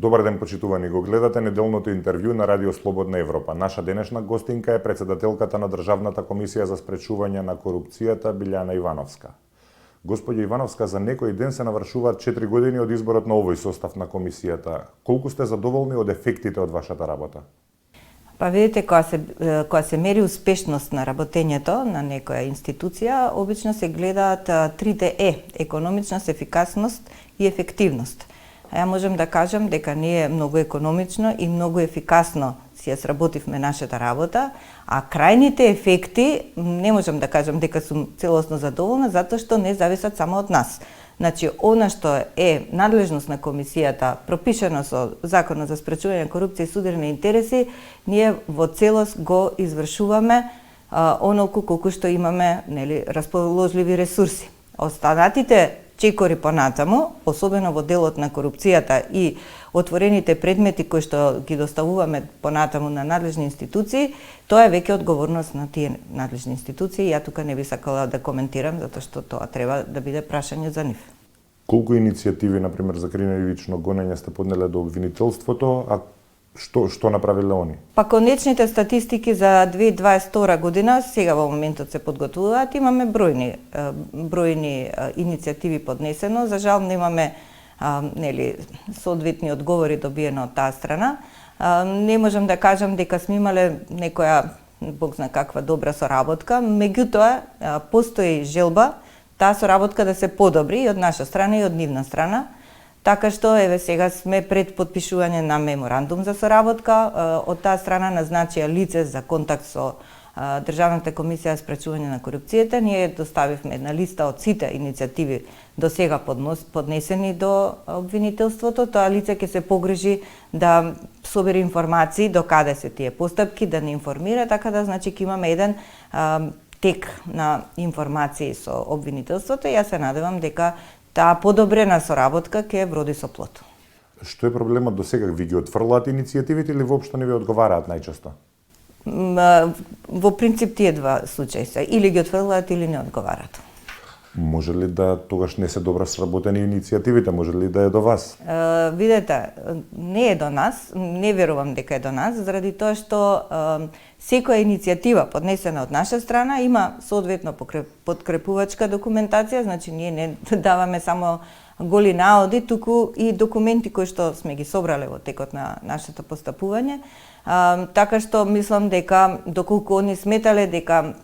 Добар ден, почитувани, го гледате неделното интервју на Радио Слободна Европа. Наша денешна гостинка е председателката на Државната комисија за спречување на корупцијата Билјана Ивановска. Господја Ивановска, за некој ден се навршуваат 4 години од изборот на овој состав на комисијата. Колку сте задоволни од ефектите од вашата работа? Па видите, кога се мери успешност на работењето на некоја институција, обично се гледаат трите економичност, ефикасност и ефективност. Ја можам да кажам дека ние многу економично и многу ефикасно си ја сработивме нашата работа, а крајните ефекти не можам да кажам дека сум целосно задоволна, затоа што не зависат само од нас. Значи, она што е надлежност на комисијата, пропишано со Законот за спречување на корупција и судирни интереси, ние во целост го извршуваме онолку колку што имаме, нели, расположливи ресурси. Останатите чекори понатаму, особено во делот на корупцијата и отворените предмети кои што ги доставуваме понатаму на надлежни институции, тоа е веќе одговорност на тие надлежни институции. Ја тука не би сакала да коментирам, затоа што тоа треба да биде прашање за нив. Колку иницијативи, например, за криминално гонење сте поднеле до обвинителството, а што направиле они? Па конечните статистики за 2022 година сега во моментот се подготвуваат. Имаме бројни иницијативи поднесено. За жал немаме нели соодветни одговори добиено од таа страна. Не можам да кажам дека сме имале некоја бог зна каква добра соработка, меѓутоа постои желба таа соработка да се подобри и од наша страна и од нивна страна. Така што еве сега сме пред подпишување на меморандум за соработка. Од таа страна назначија лице за контакт со Државната комисија за спречување на корупцијата. Ние доставивме една листа од сите иницијативи до сега поднесени до обвинителството. Тоа лице ќе се погрижи да собери информации до каде се тие постапки, да не информира, така да значи ќе имаме еден тек на информации со обвинителството. Јас се надевам дека таа подобрена соработка ќе вроди со плод. Што е проблемот до сега? Ви ги отфрлаат иницијативите или воопшто не ви одговараат најчесто? Во принцип тие два случаи се. Или ги отфрлаат или не одговараат. Може ли да тогаш не се добро сработени иницијативите? Може ли да е до вас? Видете, не е до нас, не верувам дека е до нас, заради тоа што секоја иницијатива поднесена од наша страна има соодветно подкрепувачка документација, значи ние не даваме само голи наоди, туку и документи кои што сме ги собрале во текот на нашето постапување. Така што мислам дека доколку они сметале дека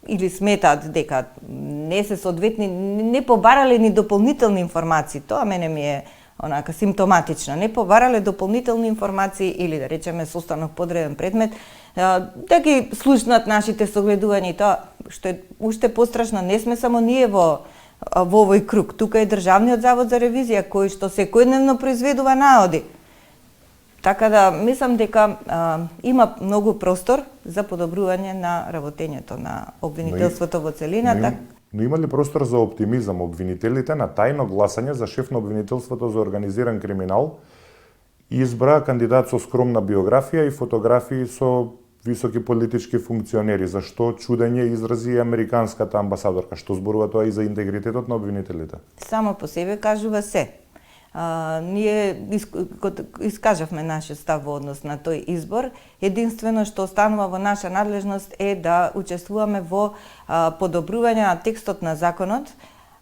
или сметаат дека не се соодветни, не побарале ни дополнителни информации, тоа мене ми е онака симптоматично, не побарале дополнителни информации или да речеме состанок подреден предмет, да ги слушнат нашите согледувања и тоа што е уште пострашно, не сме само ние во овој круг, тука е Државниот завод за ревизија кој што секојдневно произведува наоди. Така да, мислам дека има многу простор за подобрување на работењето на обвинителството во целина. Но има ли простор за оптимизам? Обвинителите на тајно гласање за шеф на обвинителството за организиран криминал избра кандидат со скромна биографија и фотографии со високи политички функционери. Зашто чудење изрази американската амбасадорка? Што зборува тоа и за интегритетот на обвинителите? Само по себе кажува се. Ние искажавме нашиот став во однос на тој избор. Единствено што останува во наша надлежност е да учествуваме во подобрување на текстот на законот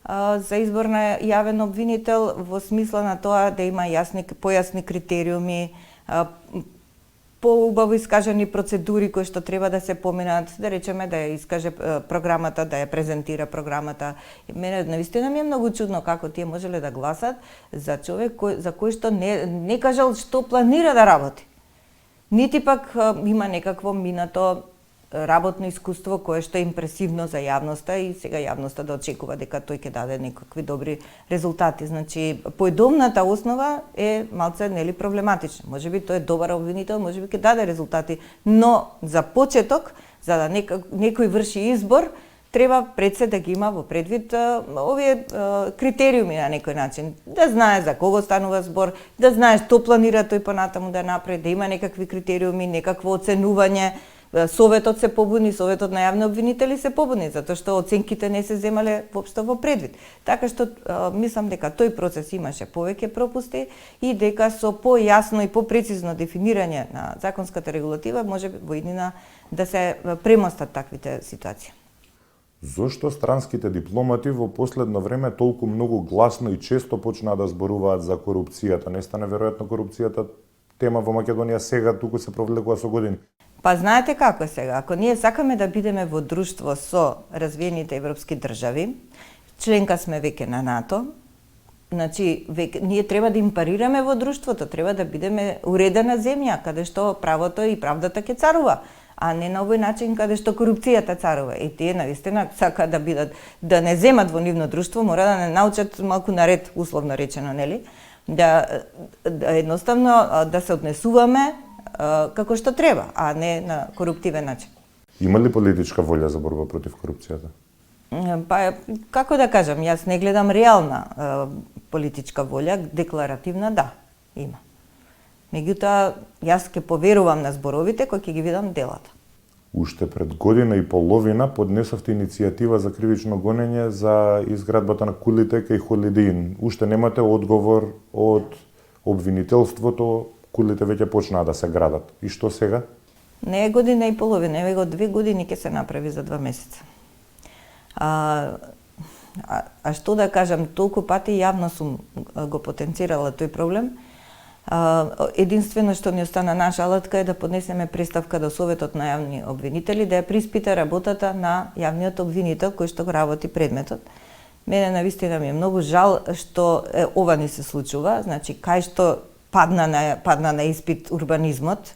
за избор на јавен обвинител, во смисла на тоа да има појасни критериуми, поубаво искажани процедури кои што треба да се поминат, да речеме да ја искаже програмата, да ја презентира програмата. Мене навистина ми е многу чудно како тие можеле да гласат за човек за кој што не кажал што планира да работи. Нити пак има некакво минато работно искуство кое што е импресивно за јавноста и сега јавноста да очекува дека тој ќе даде некакви добри резултати. Значи, поедомната основа е малце нели проблематична. Можеби тој е добар обвинител, можеби ќе даде резултати, но за почеток, за да некој врши избор, треба пред се да ги има во предвид овие критериуми на некој начин. Да знае за кого станува збор, да знае што планира тој понатаму да направи, да има некакви критериуми, некакво оценување, Советот се побуни, Советот на јавни обвинители се побуни, затоа што оценките не се земале воопшто во предвид. Така што мислам дека тој процес имаше повеќе пропусти и дека со појасно и попрецизно дефинирање на законската регулатива може во иднина да се премостат таквите ситуации. Зошто странските дипломати во последно време толку многу гласно и често почнаа да зборуваат за корупцијата? Не стане веројатно корупцијата тема во Македонија сега, туку се провлекува со години? Па знаете како е сега, ако ние сакаме да бидеме во друштво со развиените европски држави, членка сме веќе на НАТО, значи ние треба да им парираме во друштвото, треба да бидеме уредена земја, каде што правото и правдата ќе царува, а не на овој начин каде што корупцијата царува. И тие навистина сака да бидат, да не земат во нивно друштво, мора да не научат малку наред, условно речено, нели? Да едноставно да се однесуваме како што треба, а не на коруптивен начин. Има ли политичка волја за борба против корупцијата? Па, како да кажам, јас не гледам реална политичка волја, декларативна да, има. Меѓутоа, јас ќе поверувам на зборовите кои ќе ги видам делата. Уште пред година и половина поднесовте иницијатива за кривично гонење за изградбата на кулите кај Холидин. Уште немате одговор од обвинителството, кулите веќе почнаа да се градат. И што сега? Не е година и половина, еве го 2 години ќе се направи за 2 месеца. А што да кажам, толку пати јавно сум го потенцирала тој проблем. Единствено што ни остана наша алатка е да поднесеме преставка до Советот на јавни обвинители да ја приспита работата на јавниот обвинител кој што го работи предметот. Мене навистина ми е многу жал што ова не се случува, значи кај што падна на испит урбанизмот,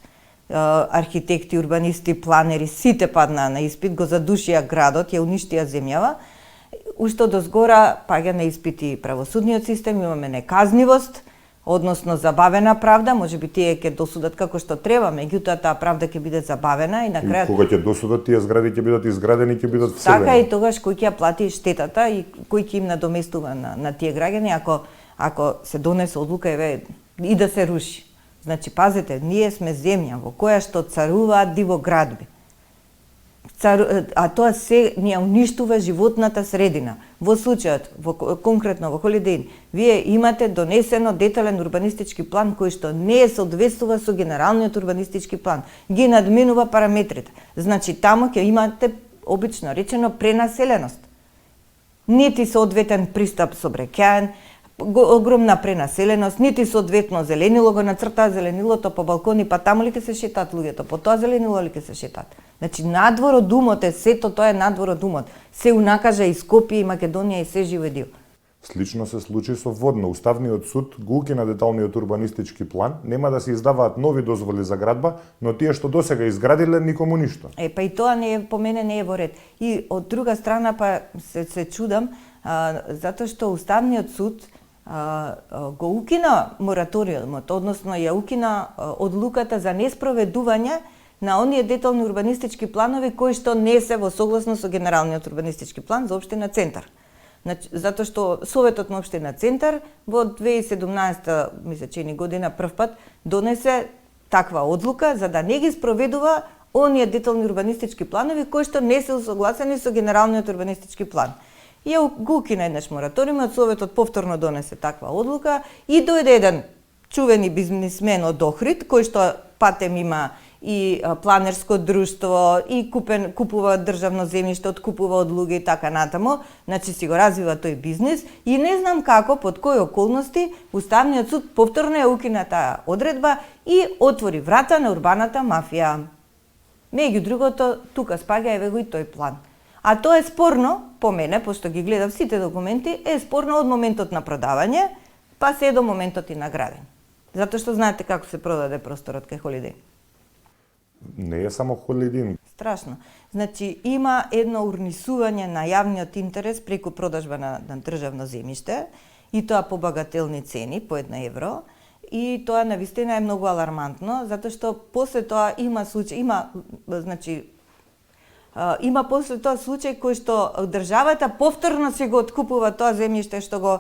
архитекти, урбанисти, планери, сите паднаа на испит, го задушија градот, ја уништија земјава. Уште дозгора паѓа на испити правосудниот систем, имаме неказнивост, односно забавена правда, можеби тие ќе досудат како што треба, меѓутоа таа правда ќе биде забавена и на крајот. И кога ќе досудат, тие згради ќе бидат изградени, ќе бидат вселени. Така и тогаш кој ќе ја плати штетата и кој ќе им надоместува на тие граѓани ако се донесе одлука и да се руши. Значи пазете, ние сме земја во која што царуваат дивоградби. А тоа се ни уништува животната средина. Во случајот, конкретно во Холидин, вие имате донесено детален урбанистички план кој што не соодветствува со генералниот урбанистички план. Ги надминува параметрите. Значи таму ќе имате обично речено пренаселеност. Нити соодветен пристап сообраќаен, огромна пренаселеност, нити соодветно зеленило го нацртаа зеленилото по балкони, па таму ли ќе се шетаат луѓето, по тоа зеленило ли ќе се шетаат. Значи надвор од умот е сето, тоа е надвор од умот. Се унакажа и Скопје и Македонија и се живе дел. Слично се случи со Водно. Уставниот суд го укина деталниот урбанистички план, нема да се издаваат нови дозволи за градба, но тие што досега изградиле никому ништо. Па и тоа не е, по мене не е во ред. И од друга страна па се чудам, затоа што Уставниот суд го укина мораториумот, односно ја укина одлуката за неспроведување на оние детални урбанистички планови кои што не се во согласно со генералниот урбанистички план за општина Центар. Значи, затоа што Советот на општина Центар во 2017 мислечени година првпат донесе таква одлука за да не ги спроведува оние детални урбанистички планови кои што не се усогласени со генералниот урбанистички план. Ја го укина еднаш мораториумот, Советот повторно донесе таква одлука и дојде еден чувени бизнисмен од Охрид, кој што патем има и планерско друштво, и купува државно земјиште, откупува од луѓе и така натаму, значи си го развива тој бизнис и не знам како, под кои околности, Уставниот суд повторно ја укина таа одредба и отвори врата на урбаната мафија. Меѓу другото, тука спаѓа еве го и тој план. А тоа е спорно, по мене, пошто ги гледав сите документи, е спорно од моментот на продавање, па се до моментот и на градење. Затоа што знаете како се продаде просторот кај Холидин. Не е само Холидин. Страшно. Значи, има едно урнисување на јавниот интерес преку продажба на државно земјиште, и тоа по багателни цени, по 1 евро, и тоа навистина е многу алармантно, затоа што после тоа има случај, има после тоа случај кој што државата повторно си го откупува тоа земјиште што го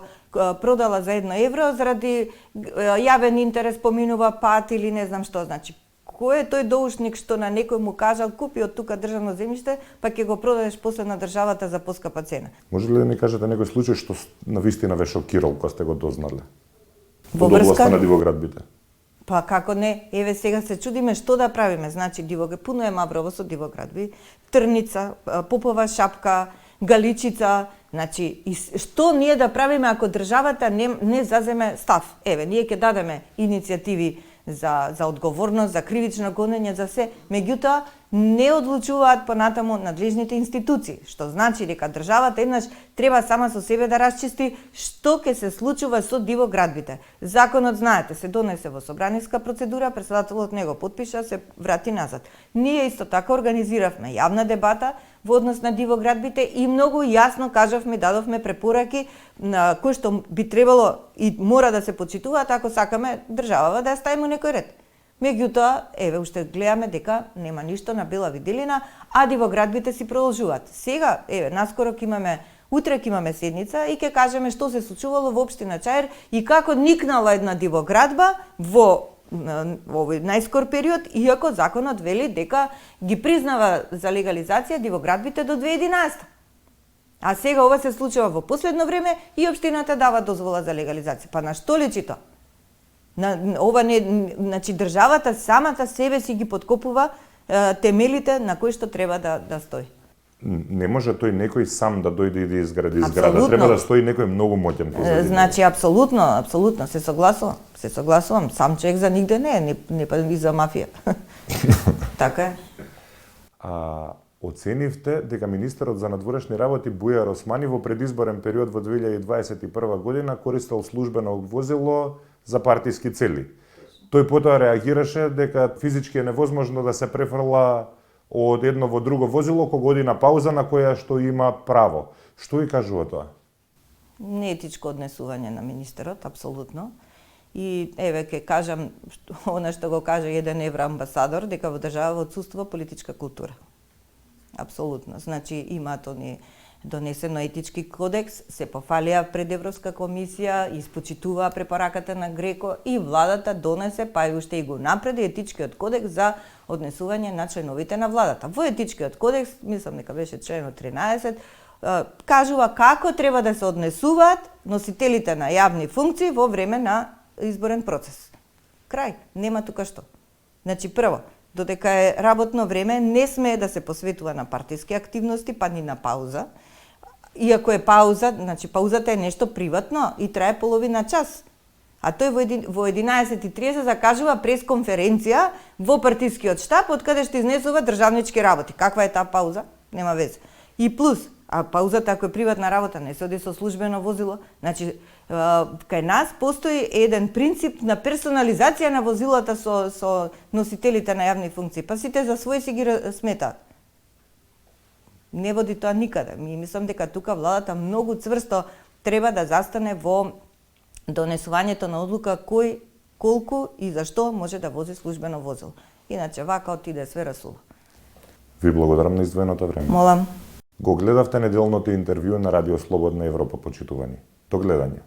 продала за 1 евро заради јавен интерес, поминува пат или не знам што, значи Кој е тој доушник што на некој му кажал купи од тука државно земјиште, па ќе го продадеш после на државата за поскапа цена? Може ли да ни кажете некој случај што на вистина ве шокирал кога сте го дознале? Во Од областа врска? на дивоградбите. Па како не, еве сега се чудиме што да правиме. Значи пуно е Маврово со дивоградби, Трница, Попова шапка, Галичица, значи и што ние да правиме ако државата не заземе став? Еве, ние ќе дадеме иницијативи за одговорност, за кривично гонење, за се, меѓутоа не одлучуваат понатаму надлежните институции, што значи дека државата еднаш треба сама со себе да расчисти што ќе се случува со дивоградбите. Законот, знаете, се донесе во собраниска процедура, претседателот него подпиша, се врати назад. Ние исто така организиравме јавна дебата во однос на дивоградбите и многу јасно кажавме, дадовме препораки на кои што би требало и мора да се почитуваат ако сакаме државава да ја ставиме некој ред. Меѓутоа, еве, уште гледаме дека нема ништо на бела виделина, а дивоградбите си продолжуваат. Сега, еве, наскоро утре ќе имаме седница и ќе кажеме што се случувало во општина Чаир и како никнала една дивоградба во овој најскор период, иако законот вели дека ги признава за легализација дивоградбите до 2011. А сега ова се случува во последно време и општината дава дозвола за легализација. Па на што личи тоа? Ова не, значи државата самата себе си ги подкопува темелите на кои што треба да стои. Не може тој некој сам да дојде и да изгради зграда. Апсолутно. Треба да стои некој многу моќен позади. Значи апсолутно се согласувам. Се согласувам. Сам човек за нигде не па и за мафија. Така е. Оценивте дека министерот за надворешни работи Бујар Османи во предизборен период во 2021 година користел службено возило за партиски цели. Тој потоа реагираше дека физички е невозможно да се префрла од едно во друго возило кога година пауза на која што има право. Што и кажува тоа? Неетичко однесување на министерот, апсолутно. И еве ќе кажам она што го кажа еден евроамбасадор, дека во држава отсуствува политичка култура. Апсолутно. Значи имаат они донесено етички кодекс, се пофалија пред Европска комисија, испочитуваа препораката на Греко и владата донесе, па и уште и го напреди етичкиот кодекс за однесување на членовите на владата. Во етичкиот кодекс, мислам дека беше членот 13, кажува како треба да се однесуваат носителите на јавни функции во време на изборен процес. Крај, нема тука што. Значи прво, додека е работно време, не смее да се посветува на партиски активности, па ни на пауза. Иако е пауза, значи паузата е нешто приватно и трае половина час. А тој во 11:30 закажува пресконференција во партискиот штаб, од каде што изнесува државнички работи. Каква е таа пауза? Нема везе. И плюс, а паузата ако е приватна работа, не се оди со службено возило, значи кај нас постои еден принцип на персонализација на возилата со носителите на јавни функции, па сите за свој си ги сметаат. Не води тоа никаде. Ми мислам дека тука владата многу цврсто треба да застане во донесувањето на одлука кој, колку и зашто може да вози службено возило. Иначе вака отиде све расуло. Ви благодарам на издвоеното време. Молам. Го гледавте неделното интервју на Радио Слободна Европа, почитувани. До гледање.